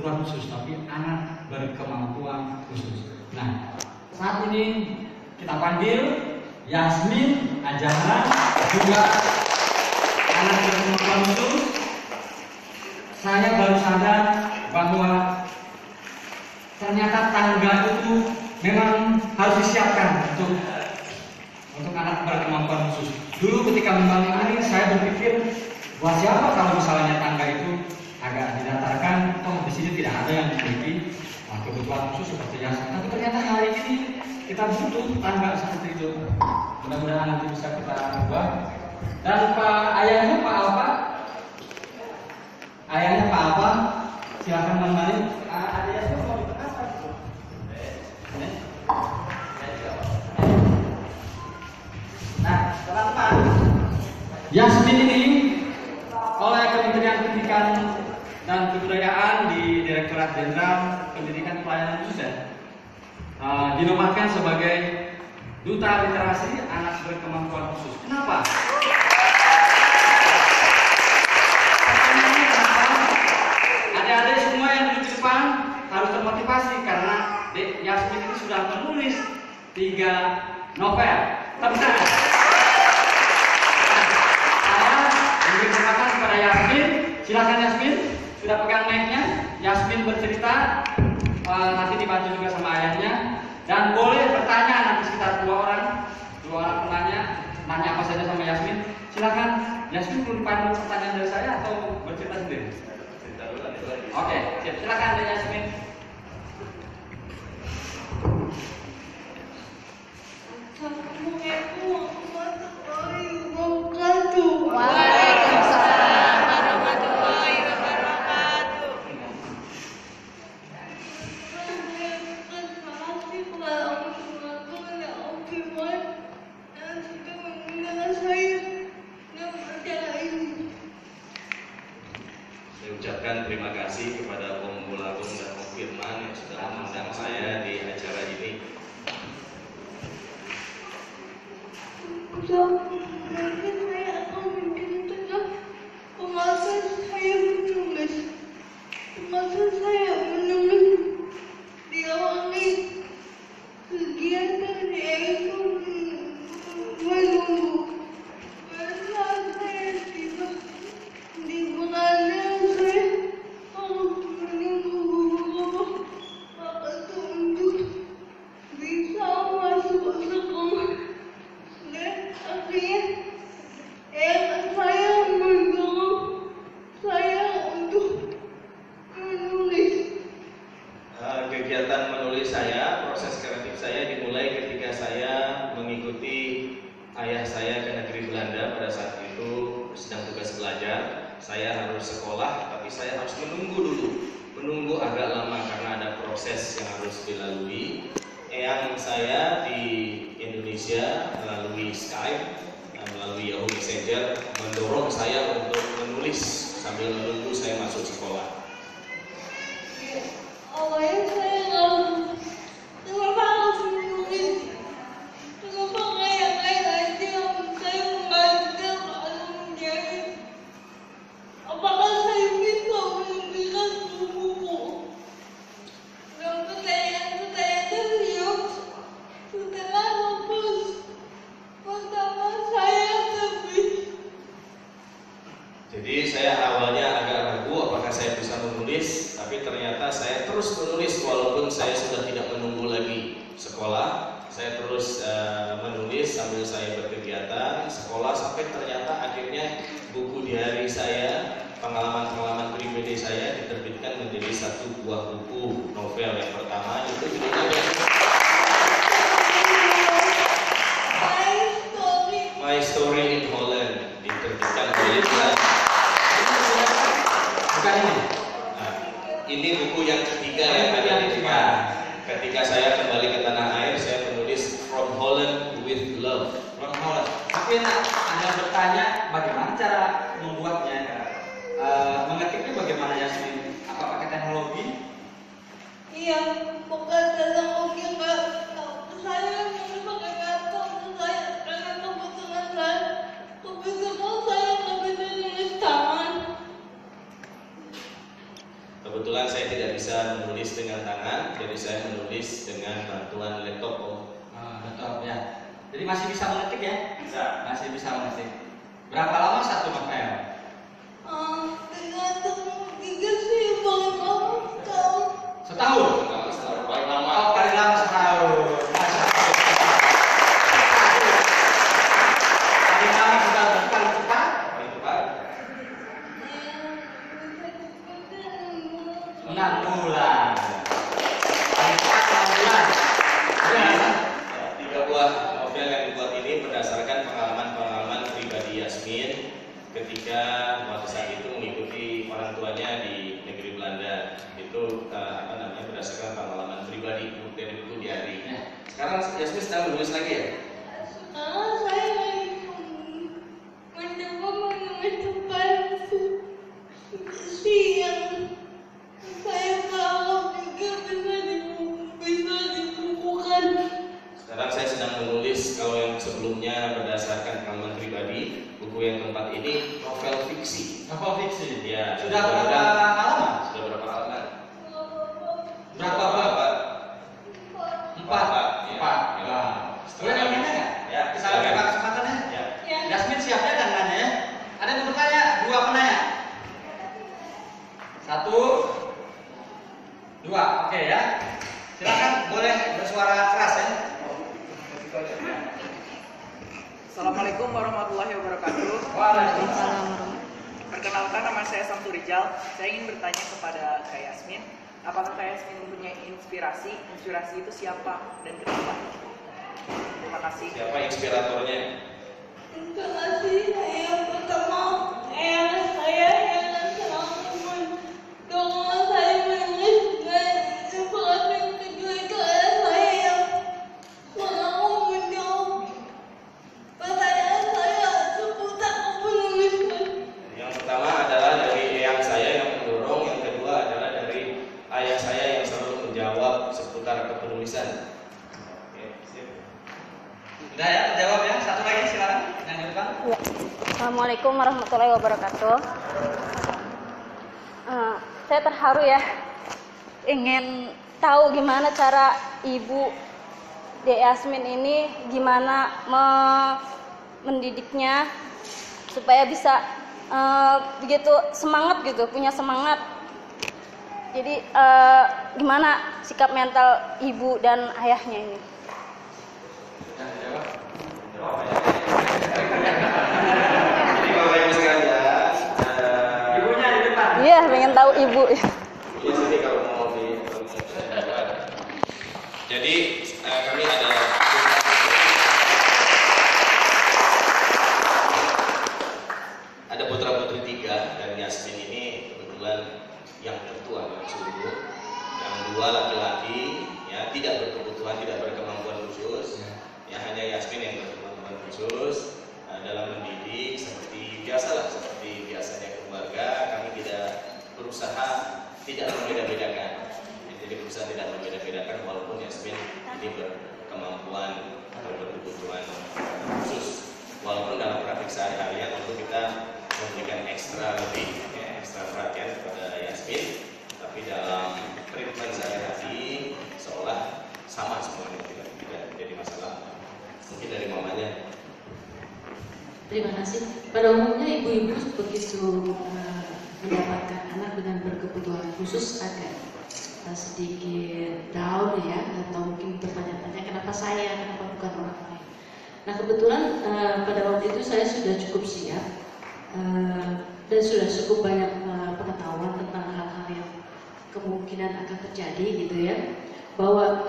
berkebutuhan khusus, tapi anak berkemampuan khusus. Nah, saat ini kita panggil Yasmin Ajahra, juga anak berkemampuan khusus. Saya baru sadar bahwa ternyata tangga itu memang harus disiapkan untuk anak berkemampuan khusus. Dulu ketika membangun ini saya berpikir, buat siapa kalau misalnya tangga itu agak didatarkan, toh di sini tidak ada yang memiliki kebutuhan khusus seperti Yasmin. Tapi ternyata hari ini kita butuh tangga seperti itu. Mudah-mudahan nanti bisa kita ubah. Dan ayahnya Pak Alfa, silakan kembali. Ada Yasmin mau diperkasa gitu. Nah, teman-teman, Yasmin ini oleh Kementerian Pendidikan dan Kebudayaan di Direktorat Jenderal Pendidikan Pelayanan Khusus dinobatkan sebagai Duta Literasi Anak Berkemampuan Khusus. Kenapa? Pertanyaannya kenapa? Adik-adik semua yang duduk di depan harus termotivasi karena Yasmin ini sudah menulis 3 novel. Tepuk Saya kepada Yasmin, silakan Yasmin, sudah pegang mic-nya. Yasmin bercerita, nanti dibantu juga sama ayahnya, dan boleh bertanya nanti sekitar dua orang penanya, tanya apa saja sama Yasmin. Silakan Yasmin, perlu dipandu pertanyaan dari saya atau bercerita sendiri? Oke, silakan Yasmin. Ucapkan terima kasih kepada Om Bulagung dan Om Firman yang sudah mengundang saya di acara ini. Mungkin saya akan menceritakan pengalaman saya menulis. Pengalaman saya menulis diawali kegiatan yaitu menunggu. Pada saya tiba di Belanda, saya harus menunggu beberapa waktu untuk bisa masuk sekolah. Dan akhirnya saya mendorong saya untuk menulis. Kegiatan menulis saya, proses kreatif saya dimulai ketika saya mengikuti ayah saya ke negeri Belanda. Pada saat itu sedang tugas belajar, saya harus sekolah, tapi saya harus menunggu agak lama karena ada proses yang harus dilalui. Yang saya di Indonesia melalui Skype, melalui Yahoo Messenger mendorong saya untuk menulis sambil menunggu saya masuk sekolah. Awalnya saya kenapa harus menulis? Kenapa nggak yang lain aja? Saya membaca lalu menjadi. Apakah saya bisa menuliskan buku? Dan pertanyaan serius. Setelah lulus pertama saya lebih. Jadi saya awalnya agak ragu apakah saya bisa menulis, tapi ternyata saya terus menulis walaupun saya sudah tidak menunggu lagi sekolah. Saya terus menulis sambil saya berkegiatan sekolah sampai ternyata akhirnya buku diari saya, pengalaman-pengalaman pribadi saya diterbitkan menjadi satu buah buku novel yang pertama, itu judulnya My Story in Holland, diterbitkan oleh Bukan ini. Nah, ini buku yang ketiga yang ada di kita. Ketika saya kembali ke tanah air, saya menulis From Holland with Love. From Holland. Mungkin Anda bertanya bagaimana cara membuatnya, mengetiknya bagaimana Yasmin? Apa pakai teknologi? Iya, bukan teknologi enggak. Saya yang pakai laptop saya karena kebetulan saya nggak bisa nulis tangan. Kebetulan saya tidak bisa menulis dengan tangan, jadi saya menulis dengan bantuan laptop. Laptop ya. Jadi masih bisa mengetik ya? Bisa. Masih bisa mengetik. Berapa lama satu novel? Tergantung tiga sih, paling lama setahun. Setahun? Paling lama. Oh, paling lama setahun. Masya Allah. Paling lama setahun, paling cepat? Paling cepat. 6 bulan. Paling cepat 6 bulan. Ya. 3 buah novel yang dibuat ini berdasarkan pengalaman-pengalaman pribadi Yasmin ketika pada saat itu mengikuti orang tuanya di negeri Belanda. Itu berdasarkan pengalaman pribadi dari buku diari. Sekarang Yasmin sedang menulis lagi ya? Sekarang saya lagi mencoba menemukan puisi yang saya tahu pikir bisa dibukukan. Sekarang saya sedang menulis, kalau yang sebelumnya berdasarkan pengalaman pribadi, buku yang keempat ini novel fiksi. Novel fiksi. Ya, Sudah berapa halaman? Sudah berapa halaman? Berapa bab? 4. Ya. Nah, boleh nanya nggak? Ya, Kita silakan. buka kesempatannya. Ya. Yasmin siapnya dan nanya ya. Ada yang bertanya? 2 penanya. 1, 2. Oke ya. Silakan boleh bersuara keras ya. Assalamualaikum warahmatullahi wabarakatuh. Waalaikumsalam. Perkenalkan, nama saya Samsu Rijal. Saya ingin bertanya kepada Kak Yasmin, apakah Kak Yasmin mempunyai inspirasi? Inspirasi itu siapa dan kenapa? Terima kasih. Siapa inspiratornya? Terima kasih. Saya pertama saya yang selalu mendorong saya menulis, dan inspirasi yang kedua itu adalah saya yang selalu menjawab pertanyaan saya seputar penulisan. Yang pertama adalah dari eyang saya yang mendorong, yang kedua adalah dari ayah saya yang selalu menjawab seputar kepenulisan. Oke, sip. Udah ya, terjawab ya. Satu lagi silakan yang di depan. Ya. Assalamualaikum warahmatullahi wabarakatuh. Saya terharu ya, ingin tahu gimana cara Ibu Dek Yasmin ini, gimana mendidiknya supaya bisa begitu semangat gitu, punya semangat. Jadi gimana sikap mental ibu dan ayahnya ini? Jadi Bapak Ibu sekalian, Ibunya di depan. Iya, pengen tahu ibu. ya sini kalau mau jadi kami ada putra putri 3 dan Yasmin ini kebetulan yang tertua dalam suku, yang 2 laki-laki, ya tidak berkebutuhan, tidak berkemampuan khusus, ya hanya Yasmin yang berkemampuan khusus dalam mendidik seperti biasalah, seperti biasanya keluarga. Kami tidak berusaha tidak membeda-bedakan, jadi berusaha tidak membeda-bedakan walaupun Yasmin ini berkemampuan atau berkebutuhan khusus, walaupun dalam praktik sehari-hari tentu kita memberikan ekstra lebih, ya, ekstra perhatian kepada Yasmin, tapi dalam treatment sehari-hari seolah sama semuanya, tidak jadi masalah. Mungkin dari mamanya. Terima kasih. Pada umumnya ibu-ibu begitu mendapatkan anak dengan berkebutuhan khusus agak sedikit down ya, atau mungkin bertanya-tanya kenapa saya, kenapa bukan orang lain. Nah kebetulan pada waktu itu saya sudah cukup siap dan sudah cukup banyak pengetahuan tentang hal-hal yang kemungkinan akan terjadi gitu ya, bahwa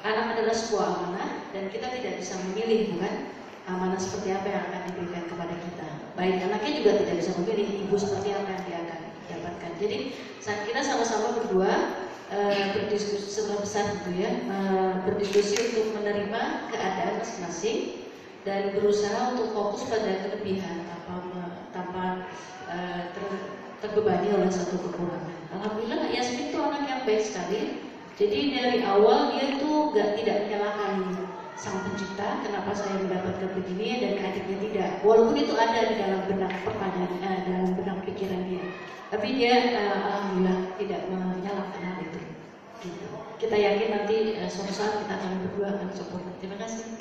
anak adalah sebuah amanah dan kita tidak bisa memilih, bukan amanah seperti apa yang akan diberikan kepada kita. Baik anaknya juga tidak bisa memilih ibu seperti apa yang dia akan dapatkan. Jadi kita sama-sama berdua berdiskusi setelah besar gitu ya, berdiskusi untuk menerima keadaan masing-masing dan berusaha untuk fokus pada kelebihan tanpa terbebani oleh satu kekurangan. Alhamdulillah Yasmin itu anak yang baik sekali. Jadi dari awal dia tuh tidak menyalahkan Sang Pencipta, kenapa saya mendapatkan begini dan adiknya tidak. Walaupun itu ada di dalam benak pertanyaan, dalam benak pikiran dia. Tapi dia alhamdulillah tidak menyalahkan hal itu. Gitu. Kita yakin nanti suatu saat kita akan berdua akan sempurna. Terima kasih.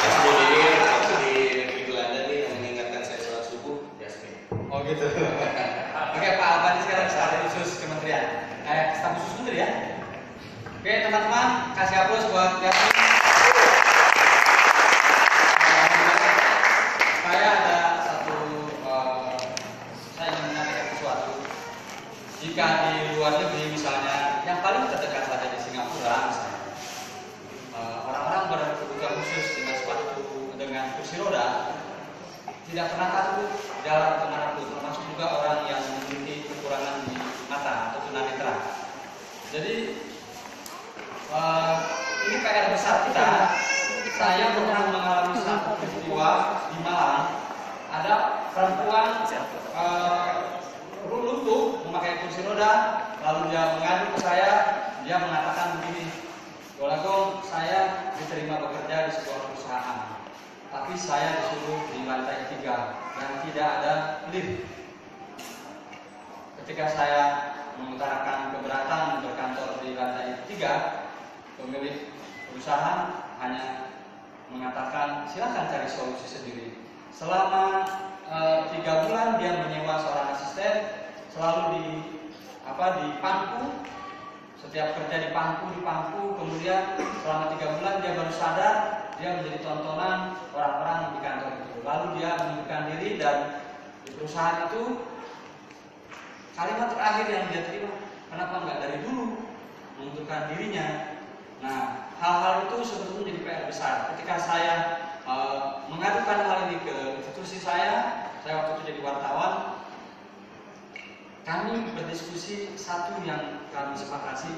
Yasmin ini waktu di negeri Belanda nih yang mengingatkan saya sholat subuh, Yasmin. Oh gitu. Oke Pak Albani sekarang staf khusus kementerian. Staf khusus menteri ya. Oke teman-teman, kasih aplaus buat Yasmin. Saya ada satu, saya ingin menyampaikan sesuatu. Jika di luar negeri misalnya, yang paling terdekat saja di Singapura misalnya, orang-orang berkebutuhan khusus dengan sepatu dengan kursi roda tidak pernah takut jalan kemanapun, termasuk juga orang yang memiliki kekurangan di mata atau tunanetra. Jadi ini PR besar kita. Saya pernah mengalami satu peristiwa di Malang, ada perempuan luntur memakai kursi roda, lalu dia mengadu ke saya, dia mengatakan begini, Golagong, saya diterima bekerja di sebuah perusahaan, tapi saya disuruh di lantai 3 dan tidak ada lift. Ketika saya mengutarakan keberatan berkantor di lantai 3, pemilik perusahaan hanya mengatakan silakan cari solusi sendiri. Selama 3 bulan dia menyewa seorang asisten, selalu di pangku. Setiap kerja di pangku, kemudian selama 3 bulan dia baru sadar dia menjadi tontonan orang-orang di kantor itu. Lalu dia mengundurkan diri dan di perusahaan itu kalimat terakhir yang dia terima, kenapa nggak dari dulu mengundurkan dirinya? Nah, hal-hal itu sebetulnya jadi PR besar. Ketika saya mengadukan hal ini ke institusi saya waktu itu jadi wartawan, kami berdiskusi satu yang kami sepakati,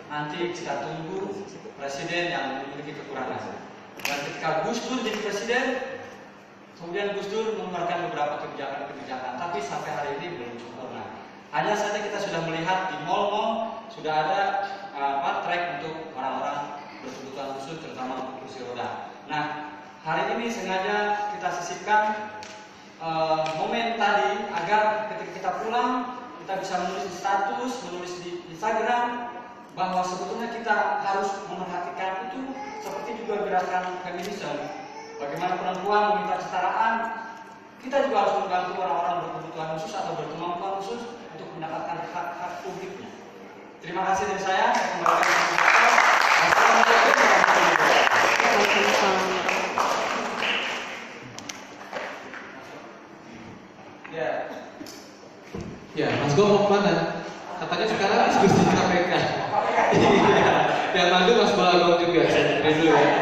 nanti kita tunggu presiden yang memiliki kekurangan. Dan ketika Gus Dur jadi presiden, kemudian Gus Dur mengeluarkan beberapa kebijakan, tapi sampai hari ini belum sempurna. Hanya saja kita sudah melihat di mal-mal sudah ada trek untuk orang-orang berkebutuhan khusus, terutama untuk kursi roda. Nah, hari ini sengaja kita sisipkan momen tadi agar ketika kita pulang kita bisa menulis di status, menulis di Instagram bahwa sebetulnya kita harus memperhatikan itu seperti juga gerakan feminisme. Bagaimana perempuan meminta kesetaraan, kita juga harus membantu orang-orang berkebutuhan khusus atau berkemampuan khusus untuk mendapatkan hak-hak publiknya. Terima kasih dari saya kembalikan ke Assalamualaikum warahmatullahi wabarakatuh. Ya, Mas Go mau kemana? Katanya sekarang diskusi KPK. Iya, yang maju Mas Golagong juga. Saya dulu ya.